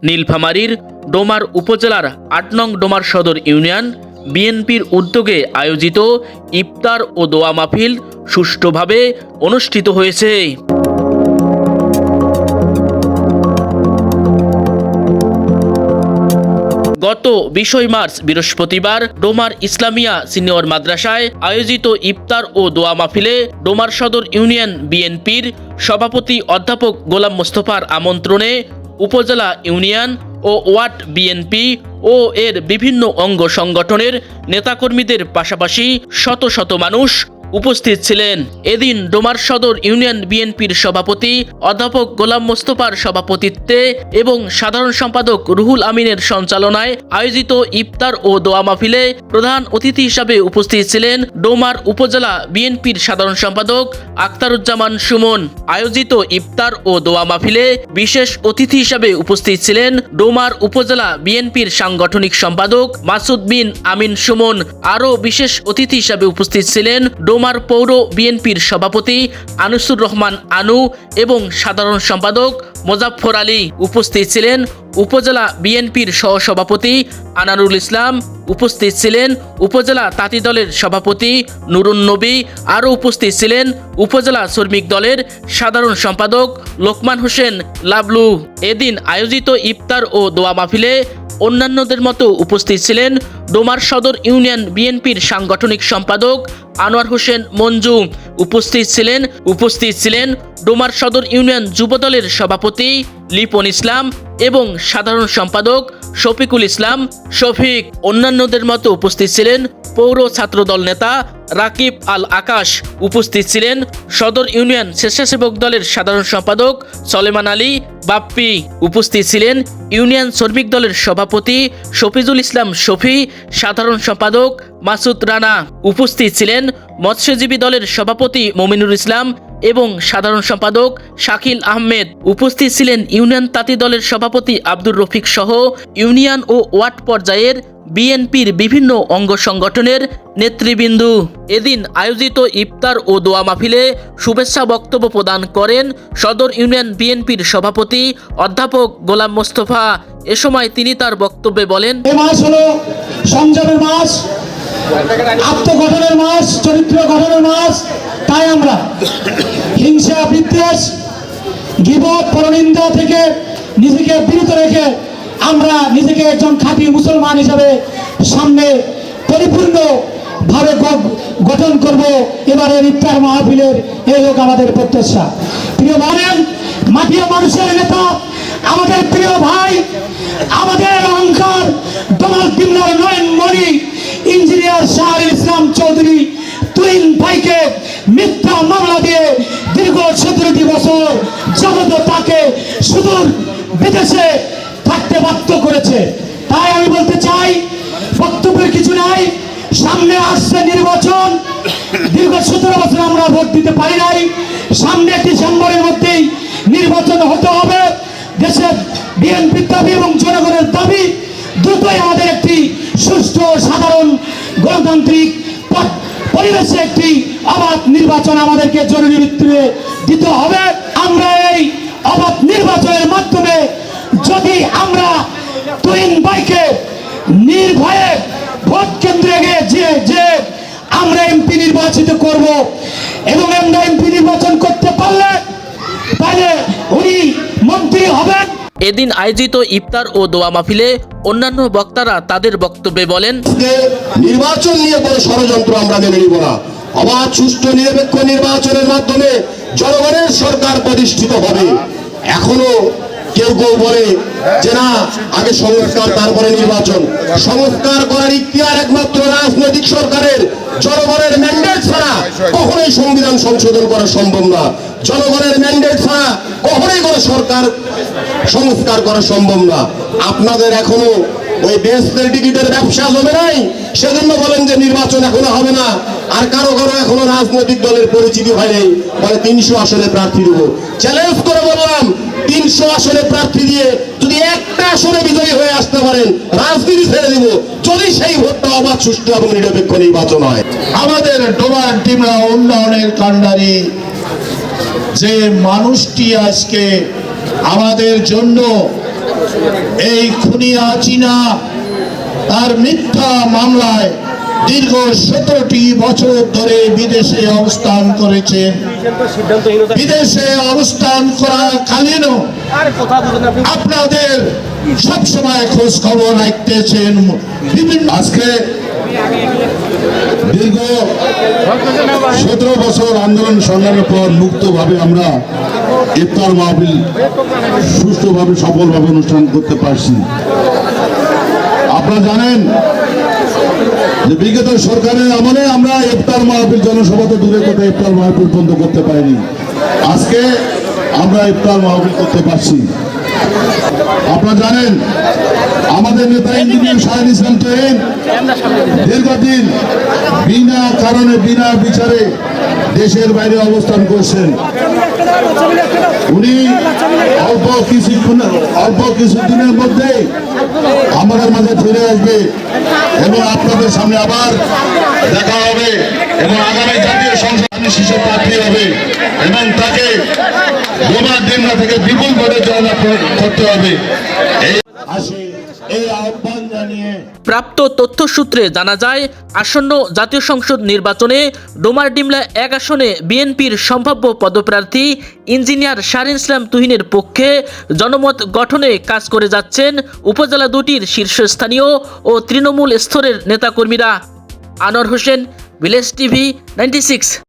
নীলফামারীর ডোমার উপজেলার ৮ নং ডোমার সদর ইউনিয়ন বিএনপির উদ্যোগে আয়োজিত ইফতার ও দোয়া মাহফিল সুষ্ঠুভাবে অনুষ্ঠিত হয়েছে। গত ২০ মার্চ বৃহস্পতিবার ডোমার ইসলামিয়া সিনিয়র মাদ্রাসায় আয়োজিত ইফতার ও দোয়া মাহফিলে ডোমার সদর ইউনিয়ন বিএনপির সভাপতি অধ্যাপক গোলাম মোস্তফার আমন্ত্রণে উপজেলা ইউনিয়ন ও ওয়ার্ড বিএনপি ও এর বিভিন্ন অঙ্গ সংগঠনের নেতাকর্মীদের পাশাপাশি শত শত মানুষ উপস্থিত ছিলেন। এদিন ডোমার সদর ইউনিয়ন বিএনপির সভাপতি অধ্যাপক গোলাম মোস্তফার সভাপতিত্বে এবং সাধারণ সম্পাদক রুহুল আমিনের সঞ্চালনায় আয়োজিত ইফতার ও দোয়া মাহফিলে প্রধান অতিথি হিসাবে উপস্থিত ছিলেন ডোমার উপজেলা বিএনপির সাধারণ সম্পাদক আখতারুজ্জামান সুমন। আয়োজিত ইফতার ও দোয়া মাহফিলে বিশেষ অতিথি হিসাবে উপস্থিত ছিলেন ডোমার উপজেলা বিএনপির সাংগঠনিক সম্পাদক মাসুদ বিন আমিন সুমন। আরও বিশেষ অতিথি হিসাবে উপস্থিত ছিলেন ডোমার পৌর বিএনপির সভাপতি আনিসুর রহমান আনু এবং সাধারণ সম্পাদক মোজাফফর আলী। উপস্থিত ছিলেন উপজেলা বিএনপির সহসভাপতি আনারুল ইসলাম। উপস্থিত ছিলেন উপজেলা তাঁতি দলের সভাপতি নুরুন নবী। আরও উপস্থিত ছিলেন উপজেলা শ্রমিক দলের সাধারণ সম্পাদক লোকমান হোসেন লাবলু। এদিন আয়োজিত ইফতার ও দোয়া মাহফিলে অন্যান্যদের মতো উপস্থিত ছিলেন ডোমার সদর ইউনিয়ন বিএনপির সাংগঠনিক সম্পাদক আনোয়ার হোসেন মঞ্জু। উপস্থিত ছিলেন ডোমার সদর ইউনিয়ন যুবদলের সভাপতি লিপন ইসলাম এবং সাধারণ সম্পাদক শফিকুল ইসলাম শফিক। অন্যান্যদের মতো উপস্থিত ছিলেন পৌর ছাত্রদল নেতা রাকিব আল আকাশ। উপস্থিত ছিলেন সদর ইউনিয়ন স্বেচ্ছাসেবক দলের সাধারণ সম্পাদক সলেমান আলী বাপ্পি। উপস্থিত ছিলেন ইউনিয়ন শ্রমিক দলের সভাপতি শফিজুল ইসলাম শফি, সাধারণ সম্পাদক মাসুদ রানা। উপস্থিত ছিলেন মৎস্যজীবী দলের সভাপতি মমিনুর ইসলাম এবং সাধারণ সম্পাদক শাকিল আহমেদ। উপস্থিত ছিলেন ইউনিয়ন তাঁতি দলের সভাপতি আব্দুর রফিক সহ ইউনিয়ন ও ওয়ার্ড পর্যায়ের বিএনপির বিভিন্ন অঙ্গ সংগঠনের নেতৃবৃন্দ। এদিন আয়োজিত ইফতার ও দোয়া মাহফিলে শুভেচ্ছা বক্তব্য প্রদান করেন সদর ইউনিয়ন বিএনপির সভাপতি অধ্যাপক গোলাম মোস্তফা। এ সময় তিনি তার বক্তব্যে বলেন, এই মাস হলো সংযমের মাস, আত্মগঠনের মাস, চরিত্র গঠনের মাস। তাই আমরা হিংসা, বিদ্বেষ, গীবত, পরনিন্দা থেকে নিজেকে বিরত রেখে আমরা নিজেকে একজন খাঁটি মুসলমান হিসাবে সামনে পরিপূর্ণভাবে গঠন করব। এবারের ইফতার মাহফিলের এই হোক আমাদের প্রত্যাশা। প্রিয় মানেন, মাটির মানুষের নেতা, আমাদের প্রিয় ভাই, আমাদের অহংকার ডোনাল্ড ডিমলার নয়নমণি ইঞ্জিনিয়ার শাহরুল ইসলাম চৌধুরী তুহিন ভাইকে মিথ্যা মামলা দিয়ে দীর্ঘ 17টি বছর যাবত তাকে সুদূর বিদেশে থাকতে বাধ্য করেছে। তাই আমি বলতে চাই, বক্তব্যের কিছু নাই, সামনে আসছে নির্বাচন। দীর্ঘ 17 বছর আমরা ভোট দিতে পারি নাই। সামনে ডিসেম্বরের মধ্যেই নির্বাচন হতে হবে। দেশের বিএনপির দাবি এবং জনগণের দাবি দ্রুতই আমাদের একটি সুষ্ঠু, সাধারণ, গণতান্ত্রিক পরিবেশে একটি অবাধ নির্বাচন আমাদেরকে জরুরি ভিত্তিতে দিতে হবে। আমরা এই অবাধ নির্বাচনের মাধ্যমে যদি আমরা তুহিন ভাইকে নির্ভয়ে ভোট কেন্দ্রে গিয়ে যে আমরা এমপি নির্বাচিত করব এবং আমরা এমপি নির্বাচন করতে পারলে তাহলে উনি মন্ত্রী হবেন। এদিন আয়োজিত ইফতার ও দোয়া মাহফিলে অন্যান্য বক্তারা তাদের বক্তব্যে বলেন, নির্বাচন নিয়ে কোনো ষড়যন্ত্র আমরা মেনে নিব না। অবাধ, সুষ্ঠু, নিরপেক্ষ নির্বাচনের মাধ্যমে জনগণের সরকার প্রতিষ্ঠিত হবে। এখনো কেউ বলে যে না, আগে সংস্কার তারপরে নির্বাচন। সংস্কার করার ইখতিয়ার একমাত্র রাজনৈতিক সরকারের। জনগণের ম্যান্ডেট ছাড়া কখনোই সংবিধান সংশোধন করা সম্ভব না। জনগণের ম্যান্ডেট ছাড়া কখনোই কোনো সরকার সংস্কার করা সম্ভব না। আপনাদের এখনো ওই বেহেশতের টিকিটের ব্যবসা জমে নাই, সেজন্য বলেন যে নির্বাচন এখনো হবে না। আর কারো এখনো রাজনৈতিক দলের পরিচিতি হয়নি, বলে 300 আসনে প্রার্থী দেব। চ্যালেঞ্জ করে বললাম, 300 আসনে প্রার্থী দিয়ে যদি একটা আসনে বিজয়ী হয়ে আসতে পারেন, রাজনীতি ছেড়ে দিব, যদি সেই ভোটটা অবাধ, সুষ্ঠু এবং নিরপেক্ষ নির্বাচন হয়। আমাদের ডোমার ডিমলা উন্নয়নের কাণ্ডারি যে মানুষটি আজকে আমাদের জন্য এই খুনিয়া চীনা তার মিথ্যা মামলায় দীর্ঘ 17টি বছর ধরে বিদেশে অবস্থান করেছেন। বিদেশে অবস্থান করাকালীনও আপনাদের সবসময় খোঁজ খবর রাখতেছেন। বিভিন্ন আজকে দীর্ঘ 17 বছর আন্দোলন সংগ্রামের পর মুক্তভাবে আমরা ইফতার মাহফিল সুষ্ঠুভাবে সফলভাবে অনুষ্ঠান করতে পারছি। আপনারা জানেন যে বিগত সরকারের আমলে আমরা ইফতার মাহফিল জনসভা তো দূরে কথা ইফতার মাহফিল বন্ধ করতে পারিনি। আজকে আমরা ইফতার মাহফিল করতে পারছি। আপনারা জানেন আমাদের নেতা ইঞ্জিনিয়ার শাহিন ইসলাম তুহিন দীর্ঘদিন বিনা কারণে বিনা বিচারে দেশের বাইরে অবস্থান করছেন। উনি অল্প কিছুদিনের মধ্যে আমাদের মাঝে ফিরে আসবে এবং আপনাদের সামনে আবার দেখা হবে এবং আগামী জাতীয় সংসদ শীর্ষ প্রার্থী হবে এবং তাকে ডোমার ডিমলা থেকে বিপুল ভোটে জয়লাভ করতে হবে। এই আহ্বান জানিয়ে প্রাপ্ত তথ্যসূত্রে জানা যায়, আসন্ন জাতীয় সংসদ নির্বাচনে ডোমারডিমলা 1 আসনে বিএনপির সম্ভাব্য পদপ্রার্থী ইঞ্জিনিয়ার শাহিন ইসলাম তুহিনের পক্ষে জনমত গঠনে কাজ করে যাচ্ছেন উপজেলা দুটির শীর্ষস্থানীয় ও তৃণমূল স্তরের নেতাকর্মীরা। Anwar Hossain, village TV 96।